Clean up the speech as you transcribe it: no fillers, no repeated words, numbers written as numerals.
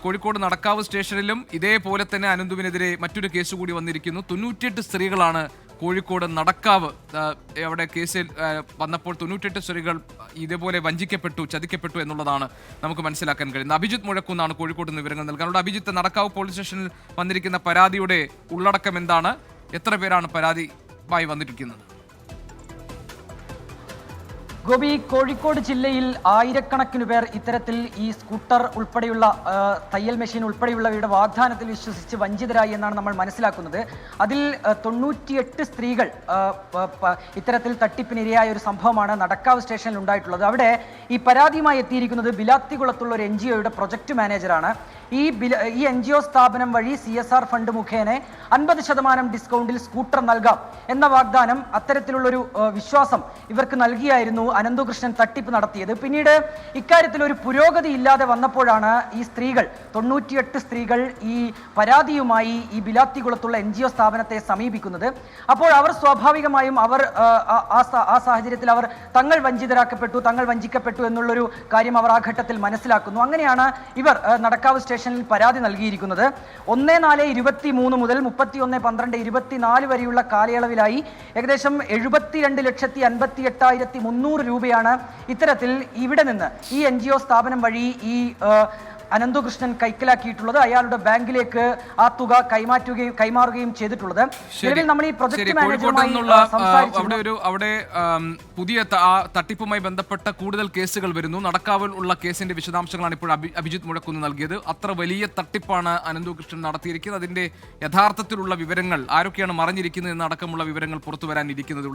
കോഴിക്കോട് നടക്കാവ് സ്റ്റേഷനിലും ഇതേപോലെ തന്നെ അനന്തുവിനെതിരെ മറ്റൊരു കേസ് കൂടി വന്നിരിക്കുന്നു. 98 സ്ത്രീകളാണ് കോഴിക്കോട് നടക്കാവ് അവിടെ കേസിൽ വന്നപ്പോൾ 98 സ്ത്രീകൾ ഇതേപോലെ വഞ്ചിക്കപ്പെട്ടു, ചതിക്കപ്പെട്ടു എന്നുള്ളതാണ് നമുക്ക് മനസ്സിലാക്കാൻ കഴിയുന്നത്. അഭിജിത്ത് മുഴക്കുന്നാണ് കോഴിക്കോട് നിന്ന് വിവരങ്ങൾ നൽകാനുള്ളത്. അഭിജിത്ത്, നടക്കാവ് പോലീസ് സ്റ്റേഷനിൽ വന്നിരിക്കുന്ന പരാതിയുടെ ഉള്ളടക്കം എന്താണ്? എത്ര പേരാണ് പരാതിയുമായി വന്നിരിക്കുന്നത്? ഗോപി, കോഴിക്കോട് ജില്ലയിൽ ആയിരക്കണക്കിന് പേർ ഇത്തരത്തിൽ ഈ സ്കൂട്ടർ ഉൾപ്പെടെയുള്ള തയ്യൽ മെഷീൻ ഉൾപ്പെടെയുള്ളവയുടെ വാഗ്ദാനത്തിൽ വിശ്വസിച്ച് വഞ്ചിതരായി എന്നാണ് നമ്മൾ മനസ്സിലാക്കുന്നത്. അതിൽ 98 സ്ത്രീകൾ ഇത്തരത്തിൽ തട്ടിപ്പിനിരയായ ഒരു സംഭവമാണ് നടക്കാവ് സ്റ്റേഷനിൽ ഉണ്ടായിട്ടുള്ളത്. അവിടെ ഈ പരാതിയുമായി എത്തിയിരിക്കുന്നത് ബിലാത്തികുളത്തുള്ള ഒരു NGOയുടെ പ്രൊജക്ട് മാനേജറാണ്. ഈ NGO സ്ഥാപനം വഴി CSR ഫണ്ട് മുഖേന 50% ഡിസ്കൗണ്ടിൽ സ്കൂട്ടർ നൽകാം എന്ന വാഗ്ദാനം, അത്തരത്തിലുള്ളൊരു വിശ്വാസം ഇവർക്ക് നൽകിയായിരുന്നു അനന്തകൃഷ്ണൻ തട്ടിപ്പ് നടത്തിയത്. പിന്നീട് ഇക്കാര്യത്തിൽ ഒരു പുരോഗതി ഇല്ലാതെ വന്നപ്പോഴാണ് ഈ സ്ത്രീകൾ 98 സ്ത്രീകൾ ഈ പരാതിയുമായി ഈ ബിലാത്തികുളത്തുള്ള NGO സ്ഥാപനത്തെ സമീപിക്കുന്നത്. അപ്പോൾ അവർ സ്വാഭാവികമായും ആ സാഹചര്യത്തിൽ അവർ തങ്ങൾ വഞ്ചിക്കപ്പെട്ടു എന്നുള്ളൊരു കാര്യം അവർ ആ ഘട്ടത്തിൽ മനസ്സിലാക്കുന്നു. അങ്ങനെയാണ് ഇവർ നടക്കാവ് സ്റ്റേഷനിൽ പരാതി നൽകിയിരിക്കുന്നത്. 1/4/23 മുതൽ 31/12/24 വരെയുള്ള കാലയളവിലായി ഏകദേശം 72,58,300 രൂപയാണ് ഇത്തരത്തിൽ ഇവിടെ നിന്ന് ഈ NGO സ്ഥാപനം വഴി ഈ അനന്തകൃഷ്ണൻ കൈക്കലാക്കിയിട്ടുള്ളത്. അയാളുടെ ബാങ്കിലേക്ക് ആ തുക കൈമാറുകയും ചെയ്തിട്ടുള്ളത്. നിലവിൽ നമ്മൾ ഈ പ്രൊജക്ട് മാനേജറുമായി അവിടെ പുതിയ തട്ടിപ്പുമായി ബന്ധപ്പെട്ട കൂടുതൽ കേസുകൾ വരുന്നു. നടക്കാവിൽ ഉള്ള കേസിന്റെ വിശദാംശങ്ങളാണ് ഇപ്പോൾ അഭിജിത്ത് മുഴക്കുന്ന് നൽകിയത്. അത്ര വലിയ തട്ടിപ്പാണ് അനന്തകൃഷ്ണൻ നടത്തിയിരിക്കുന്നത്. അതിന്റെ യഥാർത്ഥത്തിലുള്ള വിവരങ്ങൾ, ആരൊക്കെയാണ് മറഞ്ഞിരിക്കുന്നത് എന്നടക്കമുള്ള വിവരങ്ങൾ പുറത്തു വരാനിരിക്കുന്നത്.